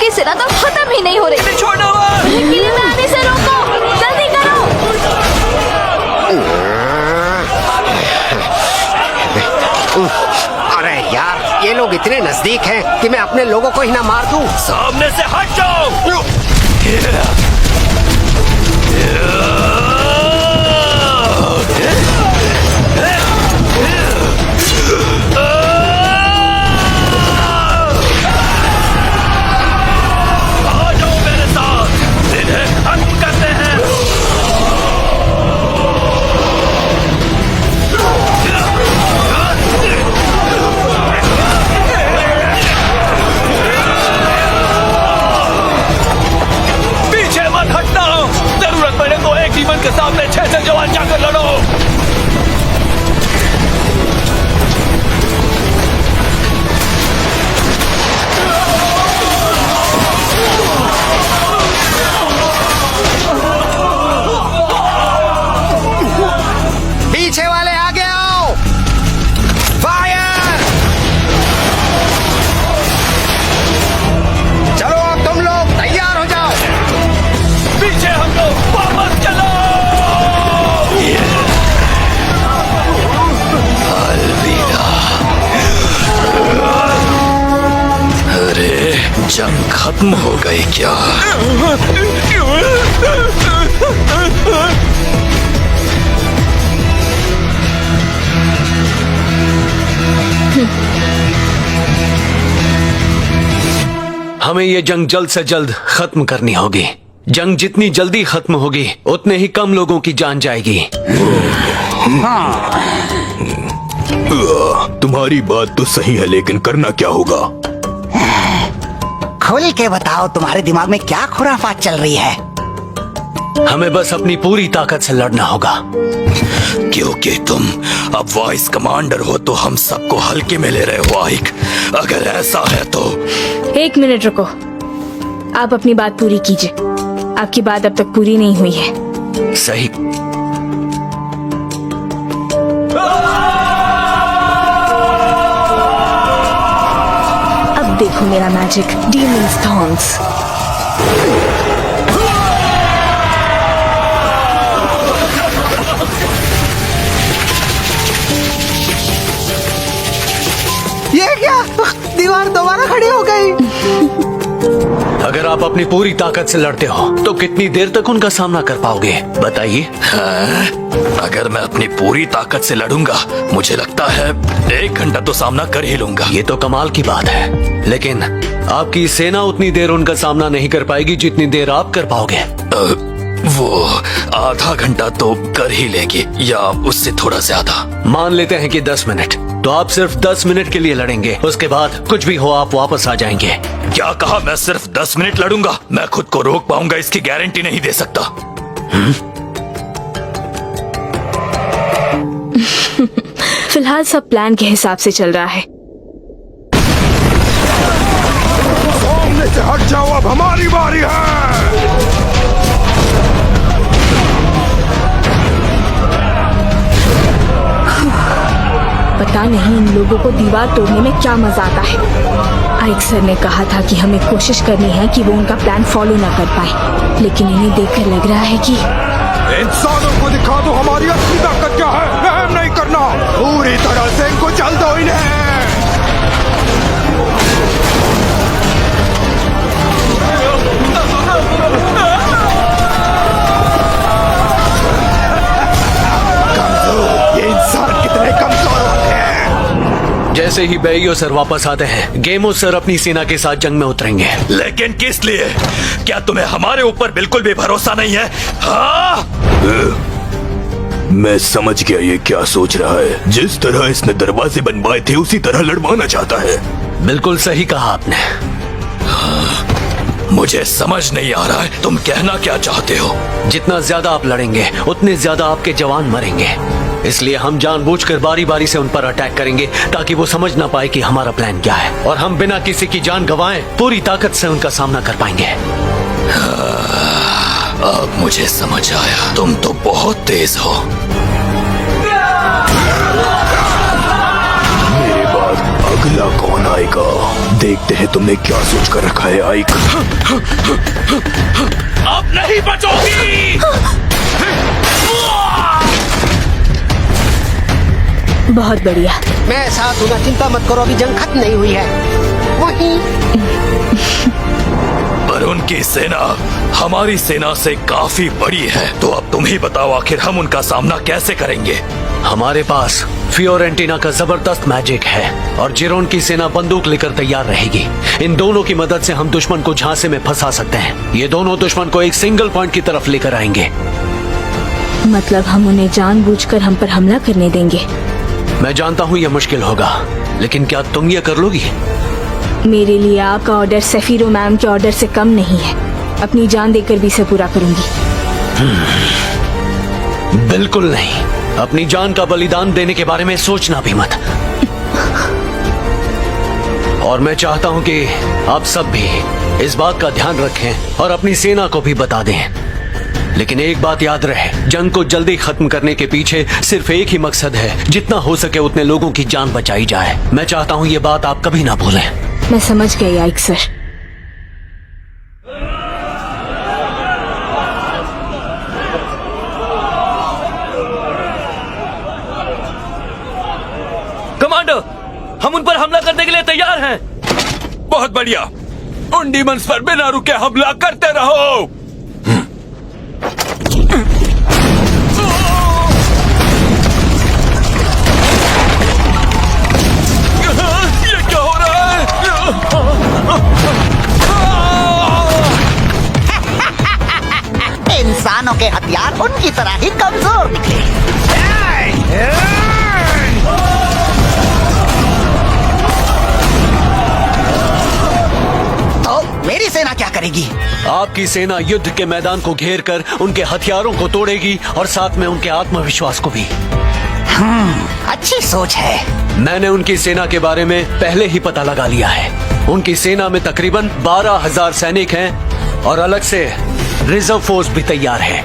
की सेना तो खत्म ही नहीं हो रही। छोड़ो मत। किलिमानी से रोको, जल्दी करो। अरे यार, ये लोग इतने नजदीक हैं कि मैं अपने लोगों को ही ना मार दूं। सामने से हट जाओ। आ जाओ मेरे साथ, इन्हें खत्म करते हैं। पीछे मत हटना, जरूरत पड़े तो एक डीमन के सामने 6 जवान जाकर लड़ो। पीछे वाले आगे आओ। फायर! चलो अब तुम लोग तैयार हो जाओ। पीछे हम लोग, वापस चलो। अलविदा। अरे जंग खत्म हो गई क्या? हमें ये जंग जल्द से जल्द खत्म करनी होगी। जंग जितनी जल्दी खत्म होगी उतने ही कम लोगों की जान जाएगी। तुम्हारी बात तो सही है, लेकिन करना क्या होगा? खुल के बताओ, तुम्हारे दिमाग में क्या खुराफात चल रही है? हमें बस अपनी पूरी ताकत से लड़ना होगा। क्योंकि तुम अब वाइस कमांडर हो तो हम सबको हल्के में ले रहे हो आइक। अगर ऐसा है तो 1 मिनट रुको, आप अपनी बात पूरी कीजिए। आपकी बात अब तक पूरी नहीं हुई है। सही। अब देखो मेरा मैजिक, डीमन्स थॉर्न्स। ये क्या? दीवार दोबारा खड़ी हो गई। अगर आप अपनी पूरी ताकत से लड़ते हो तो कितनी देर तक उनका सामना कर पाओगे, बताइए? अगर मैं अपनी पूरी ताकत से लड़ूंगा, मुझे लगता है 1 घंटा तो सामना कर ही लूंगा। ये तो कमाल की बात है, लेकिन आपकी सेना उतनी देर उनका सामना नहीं कर पाएगी जितनी देर आप कर पाओगे। वो आधा घंटा तो कर ही लेगी, या उससे थोड़ा ज्यादा। मान लेते हैं कि 10 मिनट, तो आप सिर्फ 10 मिनट के लिए लड़ेंगे। उसके बाद कुछ भी हो आप वापस आ जाएंगे। क्या कहा? मैं सिर्फ 10 मिनट लड़ूंगा? मैं खुद को रोक पाऊंगा इसकी गारंटी नहीं दे सकता। फिलहाल सब प्लान के हिसाब से चल रहा है। सामने से हट जाओ, अब हमारी बारी है। पता नहीं इन लोगों को दीवार तोड़ने में क्या मजा आता है। आइक सर ने कहा था कि हमें कोशिश करनी है कि वो उनका प्लान फॉलो न कर पाए, लेकिन इन्हें देखकर लग रहा है कि इंसानों को दिखा दो हमारी असली ताकत क्या है। रहम नहीं करना, पूरी तरह से इनको जल दो इन्हें। ये इंसान कितने कमजोर होते हैं। जैसे ही बेइयो सर वापस आते हैं, गेमो सर अपनी सेना के साथ जंग में उतरेंगे। लेकिन किस लिए? क्या तुम्हें हमारे ऊपर बिल्कुल भी भरोसा नहीं है? हाँ? मैं समझ गया ये क्या सोच रहा है। जिस तरह इसने दरवाजे बनवाए थे उसी तरह लड़वाना चाहता है। बिल्कुल सही कहा आपने। मुझे समझ नहीं आ रहा है तुम कहना क्या चाहते हो। जितना ज्यादा आप लड़ेंगे उतने ज्यादा आपके जवान मरेंगे, इसलिए हम जानबूझकर बारी बारी से उन पर अटैक करेंगे ताकि वो समझ ना पाए कि हमारा प्लान क्या है, और हम बिना किसी की जान गंवाए पूरी ताकत से उनका सामना कर पाएंगे। अब मुझे समझ आया, तुम तो बहुत तेज हो। मेरे बाद अगला कौन कौन आएगा? देखते हैं तुमने क्या सोच कर रखा है आइक। अब नहीं बचोगी। बहुत बढ़िया। मैं साथ हूँ ना, चिंता मत करो, अभी जंग खत्म नहीं हुई है। वही पर उनकी सेना हमारी सेना से काफी बड़ी है, तो अब तुम ही बताओ आखिर हम उनका सामना कैसे करेंगे? हमारे पास फियोरेंटिना का जबरदस्त मैजिक है और जिरोन की सेना बंदूक लेकर तैयार रहेगी। इन दोनों की मदद से हम दुश्मन को झांसे में फंसा सकते हैं। ये दोनों दुश्मन को एक सिंगल पॉइंट की तरफ लेकर आएंगे। मतलब हम उन्हें जानबूझकर हम पर हमला करने देंगे? मैं जानता हूँ यह मुश्किल होगा, लेकिन क्या तुम ये कर लोगी? मेरे लिए आपका ऑर्डर सेफिरो मैम के ऑर्डर से कम नहीं है। अपनी जान देकर भी इसे पूरा करूंगी। बिल्कुल नहीं। अपनी जान का बलिदान देने के बारे में सोचना भी मत। और मैं चाहता हूं कि आप सब भी इस बात का ध्यान रखें और अपनी सेना को भी बता दें। लेकिन एक बात याद रहे, जंग को जल्दी खत्म करने के पीछे सिर्फ एक ही मकसद है, जितना हो सके उतने लोगों की जान बचाई जाए। मैं चाहता हूं ये बात आप कभी ना भूलें। मैं समझ गई आइक सर। कमांडो, हम उन पर हमला करने के लिए तैयार हैं। बहुत बढ़िया, उन डीमंस पर बिना रुके हमला करते रहो। ये क्या हो रहा है? इंसानों के हथियार उनकी तरह ही कमजोर निकले। तो मेरी सेना क्या करेगी? आपकी सेना युद्ध के मैदान को घेर कर उनके हथियारों को तोड़ेगी और साथ में उनके आत्मविश्वास को भी। अच्छी सोच है। मैंने उनकी सेना के बारे में पहले ही पता लगा लिया है। उनकी सेना में तकरीबन 12,000 सैनिक हैं और अलग से रिजर्व फोर्स भी तैयार है।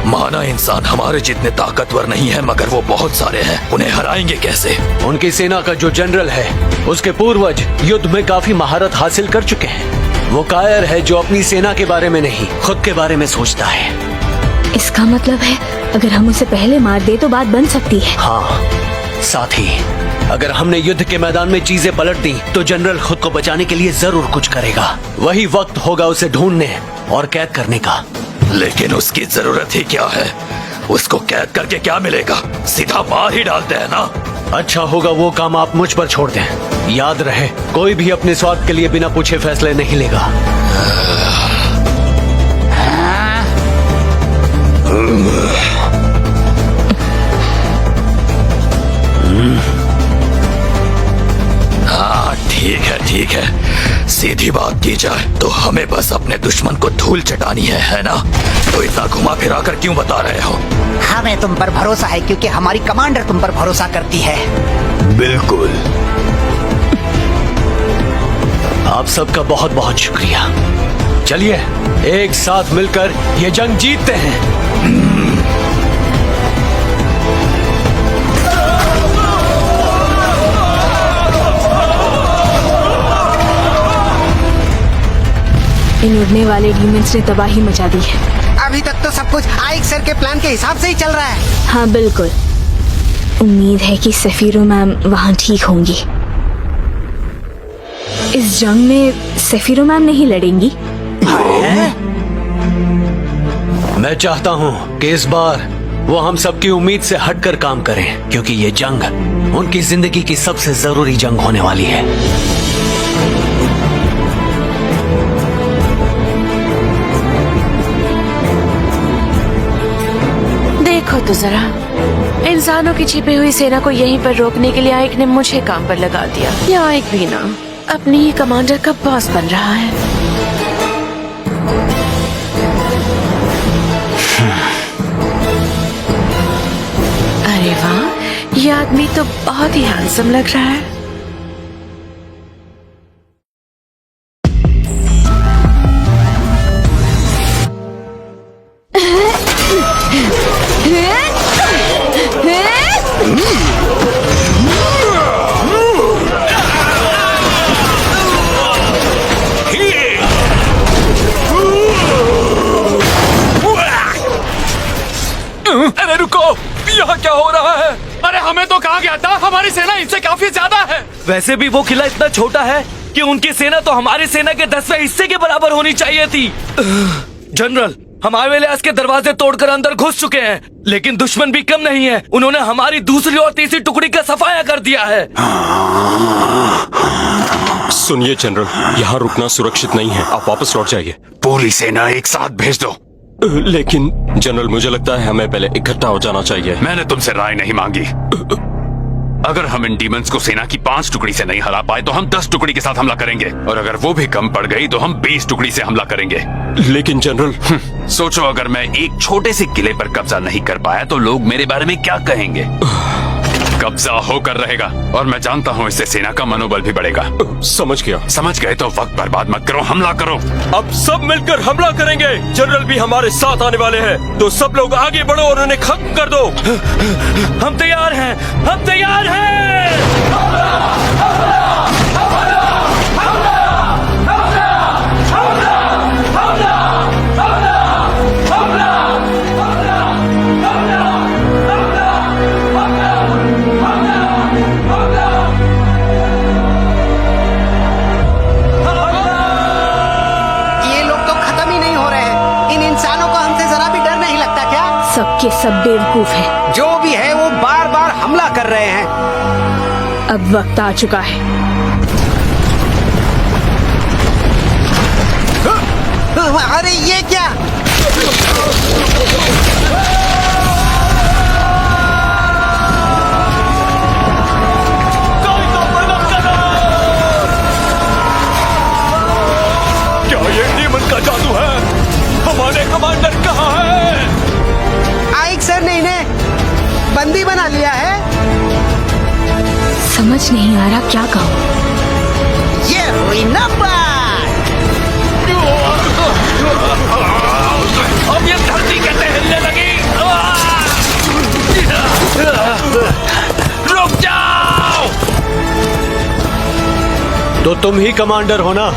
माना इंसान हमारे जितने ताकतवर नहीं है, मगर वो बहुत सारे हैं। उन्हें हराएंगे कैसे? उनकी सेना का जो जनरल है, उसके पूर्वज युद्ध में काफी महारत हासिल कर चुके हैं। वो कायर है जो अपनी सेना के बारे में नहीं, खुद के बारे में सोचता है। इसका मतलब है अगर हम उसे पहले मार दे तो बात बन सकती है। हाँ, साथ ही अगर हमने युद्ध के मैदान में चीजें पलट दी तो जनरल खुद को बचाने के लिए जरूर कुछ करेगा। वही वक्त होगा उसे ढूंढने और कैद करने का। लेकिन उसकी जरूरत ही क्या है? उसको कैद करके क्या मिलेगा? सीधा मार ही डालते हैं ना। अच्छा होगा वो काम आप मुझ पर छोड़ दें। याद रहे, कोई भी अपने स्वार्थ के लिए बिना पूछे फैसले नहीं लेगा। हाँ, ठीक है। सीधी बात की जाए तो हमें बस अपने दुश्मन को धूल चटानी है ना? तो इतना घुमा फिरा कर क्यों बता रहे हो? हमें तुम पर भरोसा है क्योंकि हमारी कमांडर तुम पर भरोसा करती है। बिल्कुल। आप सबका बहुत बहुत शुक्रिया। चलिए एक साथ मिलकर ये जंग जीतते हैं। इन उड़ने वाले डीमंस ने तबाही मचा दी है। अभी तक तो सब कुछ आइक सर के प्लान के हिसाब से ही चल रहा है। हाँ बिल्कुल। उम्मीद है कि सेफिरो मैम वहाँ ठीक होंगी। इस जंग में सेफिरो मैम नहीं लड़ेंगी। मैं चाहता हूँ कि इस बार वो हम सबकी उम्मीद से हटकर काम करें, क्योंकि ये जंग उनकी जिंदगी की सबसे जरूरी जंग होने वाली है। देखो तो जरा, इंसानों की छिपी हुई सेना को यहीं पर रोकने के लिए आइक ने मुझे काम पर लगा दिया। या आइक भी ना अपनी ही कमांडर का बॉस बन रहा है। अरे वाह, ये आदमी तो बहुत ही हैंडसम लग रहा है। अरे रुको, यहाँ क्या हो रहा है? अरे हमें तो कहा गया था हमारी सेना इनसे काफी ज्यादा है। वैसे भी वो किला इतना छोटा है कि उनकी सेना तो हमारी सेना के 10वें हिस्से के बराबर होनी चाहिए थी। जनरल, हम आवेलियास के दरवाजे तोड़कर अंदर घुस चुके हैं, लेकिन दुश्मन भी कम नहीं है। उन्होंने हमारी दूसरी और तीसरी टुकड़ी का सफाया कर दिया है। सुनिए जनरल, यहाँ रुकना सुरक्षित नहीं है, आप वापस लौट जाइए। पूरी सेना एक साथ भेज दो। लेकिन जनरल, मुझे लगता है हमें पहले इकट्ठा हो जाना चाहिए। मैंने तुमसे राय नहीं मांगी। अगर हम इन डीमंस को सेना की 5 टुकड़ी से नहीं हरा पाए तो हम 10 टुकड़ी के साथ हमला करेंगे, और अगर वो भी कम पड़ गई तो हम 20 टुकड़ी से हमला करेंगे। लेकिन जनरल, सोचो, अगर मैं एक छोटे से किले पर कब्जा नहीं कर पाया तो लोग मेरे बारे में क्या कहेंगे? कब्जा होकर रहेगा, और मैं जानता हूँ इससे सेना का मनोबल भी बढ़ेगा। समझ गया। समझ गए तो वक्त बर्बाद मत करो, हमला करो। अब सब मिलकर हमला करेंगे। जनरल भी हमारे साथ आने वाले हैं, तो सब लोग आगे बढ़ो और उन्हें खत्म कर दो। हम तैयार हैं, हम तैयार हैं। ये लोग तो खत्म ही नहीं हो रहे हैं। इन इंसानों को हमसे जरा भी डर नहीं लगता क्या? सबके सब बेवकूफ हैं। जो भी है वो बार बार हमला कर रहे हैं। अब वक्त आ चुका है। अरे ये क्या? क्या ये डीमन का जादू है? हमारे कमांडर कहाँ है? आइक सर ने इन्हें बंदी बना लिया है। समझ नहीं आ रहा क्या कहूँ। ये हुई ना बात। अब ये धरती कैसे हिलने लगी? रुक जाओ! तो तुम ही कमांडर हो ना?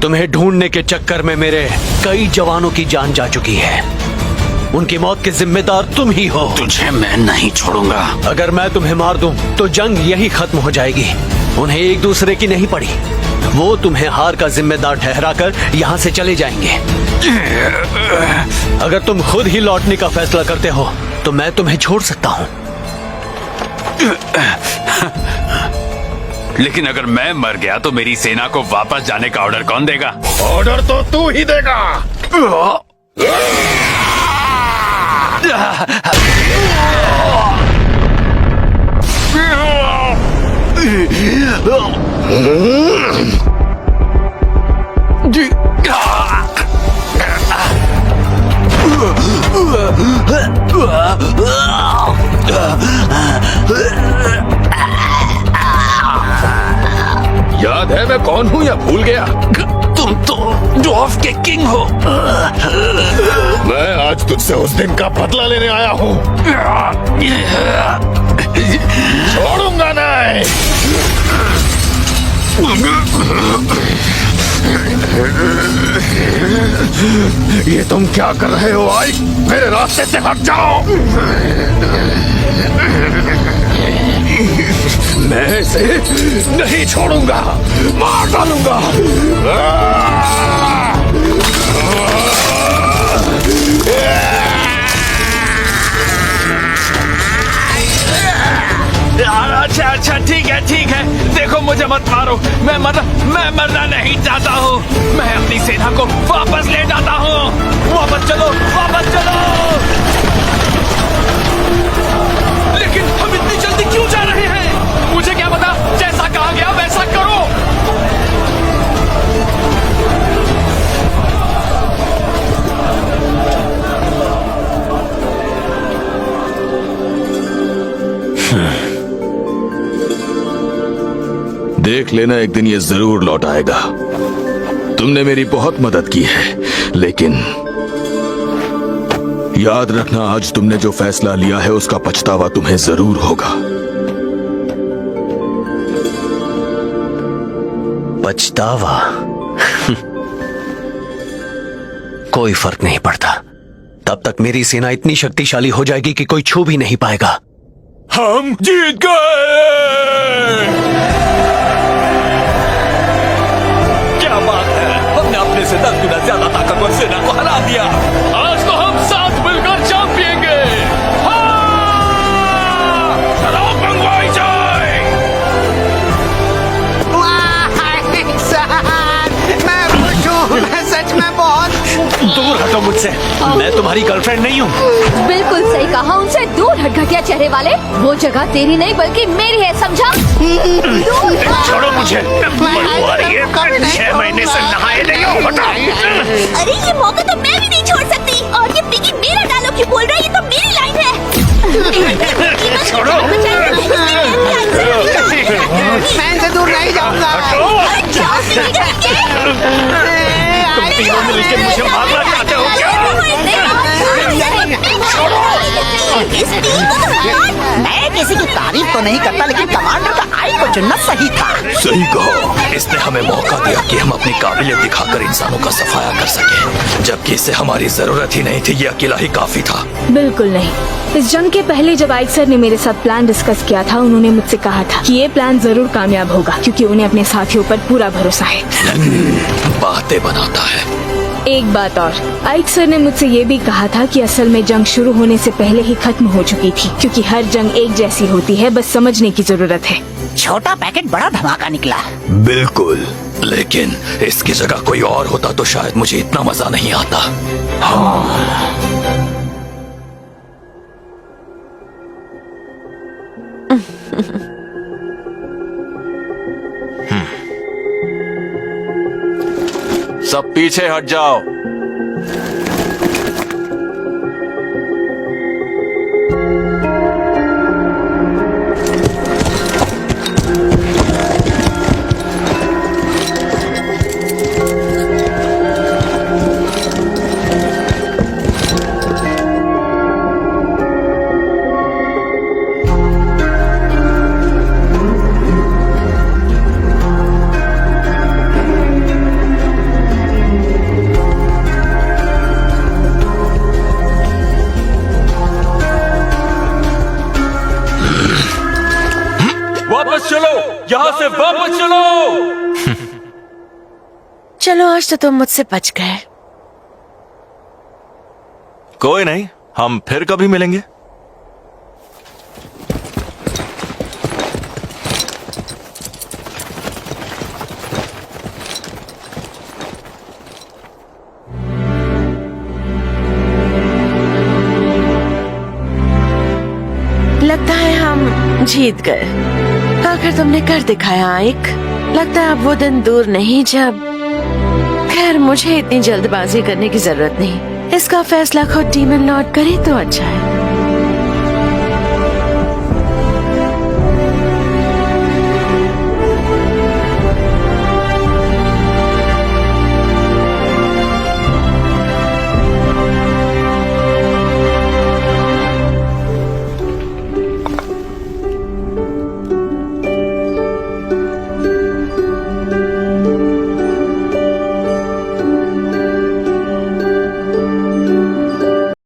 तुम्हें ढूंढने के चक्कर में मेरे कई जवानों की जान जा चुकी है। उनकी मौत के जिम्मेदार तुम ही हो। तुझे मैं नहीं छोड़ूंगा। अगर मैं तुम्हें मार दूं तो जंग यही खत्म हो जाएगी। उन्हें एक दूसरे की नहीं पड़ी। वो तुम्हें हार का जिम्मेदार ठहराकर यहाँ से चले जाएंगे। अगर तुम खुद ही लौटने का फैसला करते हो तो मैं तुम्हें छोड़ सकता हूँ। लेकिन अगर मैं मर गया तो मेरी सेना को वापस जाने का ऑर्डर कौन देगा? ऑर्डर तो तू ही देगा। याद है मैं कौन हूँ या भूल गया? तुम तो ड्वार्फ के किंग हो। मैं आज तुझसे उस दिन का बदला लेने आया हूँ। छोड़ूंगा नहीं। ये तुम क्या कर रहे हो आइक? मेरे रास्ते से हट जाओ। मैं इसे नहीं छोड़ूंगा, मार डालूंगा। अच्छा अच्छा, ठीक है। देखो मुझे मत मारो। मैं मरना नहीं चाहता हूँ। मैं अपनी सेना को वापस ले जाता हूँ। वापस चलो। लेकिन हम इतनी जल्दी क्यों जा रहे हैं? मुझे क्या पता? जैसा कहा गया वैसा करो। देख लेना, एक दिन ये जरूर लौट आएगा। तुमने मेरी बहुत मदद की है, लेकिन याद रखना, आज तुमने जो फैसला लिया है उसका पछतावा तुम्हें जरूर होगा। पछतावा? कोई फर्क नहीं पड़ता। तब तक मेरी सेना इतनी शक्तिशाली हो जाएगी कि कोई छू भी नहीं पाएगा। हम जीत गए। क्या बात है, हमने अपने से 10 गुना ज्यादा ताकतवर सेना को हरा दिया। आज तो हम साथ मिलकर चाप पिएंगे। शराब मंगवाई जाए। मैं खुश हूँ, मैं सच में बहुत। दूर हटो मुझसे, मैं तुम्हारी गर्लफ्रेंड नहीं हूँ। बिल्कुल सही कहा, उनसे दूर हट घटिया चेहरे वाले। वो जगह तेरी नहीं बल्कि मेरी है, समझा? छोड़ो मुझे, बदबू आ रही है। 6 महीने से नहाए नहीं हो, हटाओ। अरे ये मौका तो मैं भी नहीं छोड़ सकती। और ये पिगी मेरा डायलॉग क्यों बोल रहा है? ये तो मेरी लाइन है। छोड़ो। मैं इनसे दूर नहीं जाऊंगा। तुम तीनों मिलकर मुझे मारना चाहते हो क्या? मैं किसी की तारीफ तो नहीं करता, लेकिन कमांडर का आई को चुनना सही था। सही कहो, इसने हमें मौका दिया कि हम अपनी काबिलियत दिखाकर इंसानों का सफाया कर सके, जबकि इससे हमारी जरूरत ही नहीं थी। ये अकेला ही काफी था। बिल्कुल नहीं। इस जंग के पहले जब आइक सर ने मेरे साथ प्लान डिस्कस किया था, उन्होंने मुझसे कहा था कि ये प्लान जरूर कामयाब होगा, क्योंकि उन्हें अपने साथियों पर पूरा भरोसा है। बातें बनाता है। एक बात और, आइक सर ने मुझसे ये भी कहा था कि असल में जंग शुरू होने से पहले ही खत्म हो चुकी थी, क्योंकि हर जंग एक जैसी होती है, बस समझने की जरूरत है। छोटा पैकेट बड़ा धमाका निकला। बिल्कुल, लेकिन इसकी जगह कोई और होता तो शायद मुझे इतना मजा नहीं आता। सब पीछे हट जाओ। वापस चलो, यहाँ से वापस चलो। चलो, आज तो तुम मुझसे बच गए। कोई नहीं, हम फिर कभी मिलेंगे। लगता है हम जीत गए। आखिर तुमने कर दिखाया आइक। लगता है अब वो दिन दूर नहीं जब... खैर, मुझे इतनी जल्दबाजी करने की जरूरत नहीं। इसका फैसला खुद डीमन लॉर्ड करे तो अच्छा है।